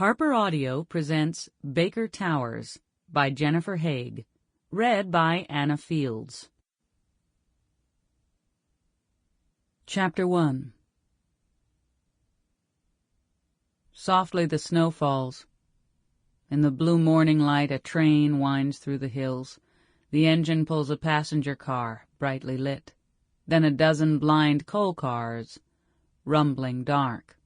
Harper Audio presents Baker Towers by Jennifer Haigh, read by Anna Fields. Chapter 1. Softly the snow falls. In the blue morning light a train winds through the hills. The engine pulls a passenger car, brightly lit. Then a dozen blind coal cars, rumbling dark.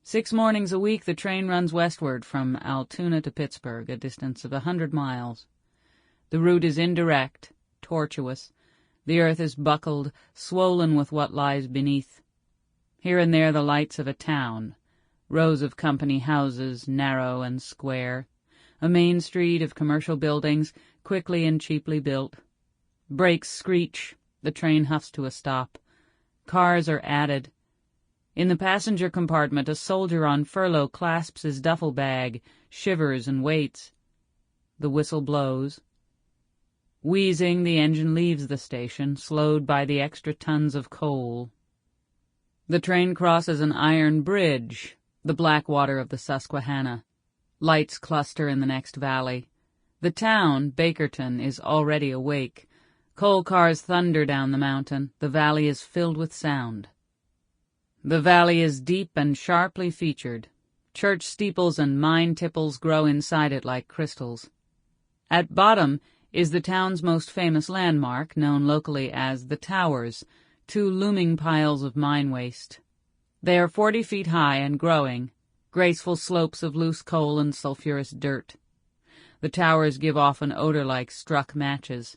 6 mornings a week the train runs westward from Altoona to Pittsburgh, a distance of 100 miles. The route is indirect, tortuous. The earth is buckled, swollen with what lies beneath. Here and there the lights of a town, rows of company houses, narrow and square, a main street of commercial buildings, quickly and cheaply built. Brakes screech, the train huffs to a stop. Cars are added. In the passenger compartment, a soldier on furlough clasps his duffel bag, shivers and waits. The whistle blows. Wheezing, the engine leaves the station, slowed by the extra tons of coal. The train crosses an iron bridge, the black water of the Susquehanna. Lights cluster in the next valley. The town, Bakerton, is already awake. Coal cars thunder down the mountain. The valley is filled with sound. The valley is deep and sharply featured. Church steeples and mine tipples grow inside it like crystals. At bottom is the town's most famous landmark, known locally as the Towers, 2 looming piles of mine waste. They are 40 feet high and growing, graceful slopes of loose coal and sulphurous dirt. The towers give off an odor like struck matches.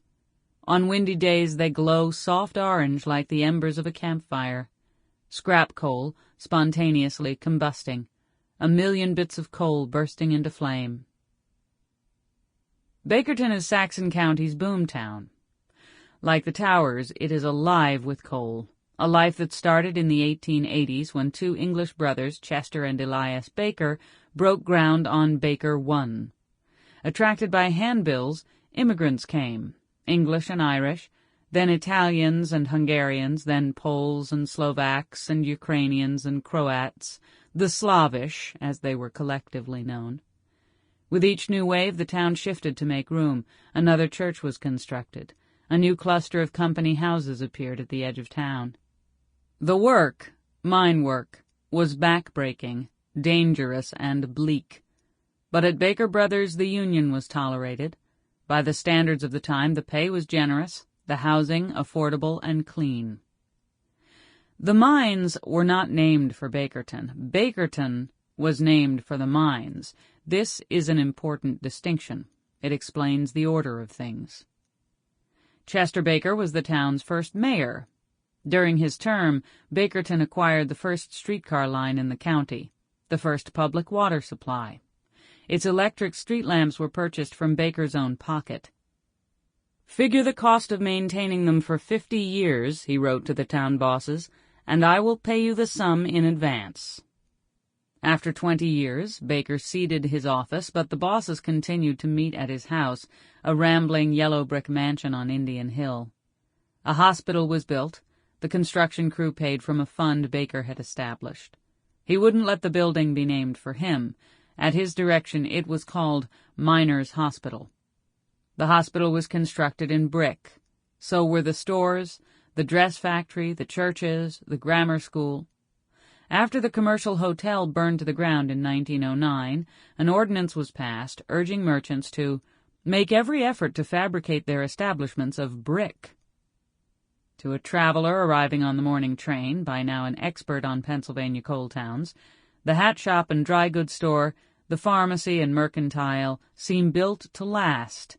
On windy days they glow soft orange like the embers of a campfire. Scrap coal, spontaneously combusting, 1,000,000 bits of coal bursting into flame. Bakerton is Saxon County's boomtown. Like the Towers, it is alive with coal, a life that started in the 1880s when 2 English brothers, Chester and Elias Baker, broke ground on Baker 1. Attracted by handbills, immigrants came, English and Irish, then Italians and Hungarians, then Poles and Slovaks and Ukrainians and Croats, the Slavish, as they were collectively known. With each new wave, the town shifted to make room. Another church was constructed. A new cluster of company houses appeared at the edge of town. The work, mine work, was backbreaking, dangerous, and bleak. But at Baker Brothers the union was tolerated. By the standards of the time, the pay was generous, the housing affordable and clean. The mines were not named for Bakerton. Bakerton was named for the mines. This is an important distinction. It explains the order of things. Chester Baker was the town's first mayor. During his term, Bakerton acquired the first streetcar line in the county, the first public water supply. Its electric street lamps were purchased from Baker's own pocket. "Figure the cost of maintaining them for 50 years, he wrote to the town bosses, and I will pay you the sum in advance. After 20 years, Baker ceded his office, but the bosses continued to meet at his house, a rambling yellow brick mansion on Indian Hill. A hospital was built. The construction crew paid from a fund Baker had established. He wouldn't let the building be named for him. At his direction, it was called Miners' Hospital. The hospital was constructed in brick. So were the stores, the dress factory, the churches, the grammar school. After the commercial hotel burned to the ground in 1909, an ordinance was passed urging merchants to make every effort to fabricate their establishments of brick. To a traveler arriving on the morning train, by now an expert on Pennsylvania coal towns, the hat shop and dry goods store, the pharmacy and mercantile seem built to last.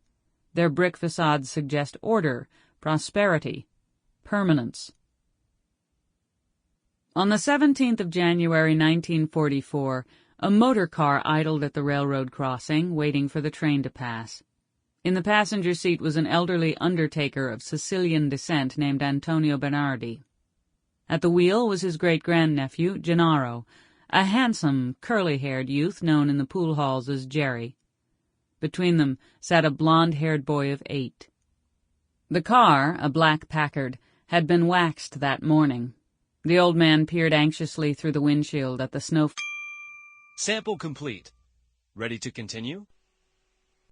Their brick facades suggest order, prosperity, permanence. On the 17th of January 1944, a motor car idled at the railroad crossing, waiting for the train to pass. In the passenger seat was an elderly undertaker of Sicilian descent named Antonio Bernardi. At the wheel was his great-grandnephew, Gennaro, a handsome, curly-haired youth known in the pool halls as Jerry. Between them sat a blond-haired boy of 8. The car, a black Packard, had been waxed that morning. The old man peered anxiously through the windshield at the snow Sample complete. Ready to continue?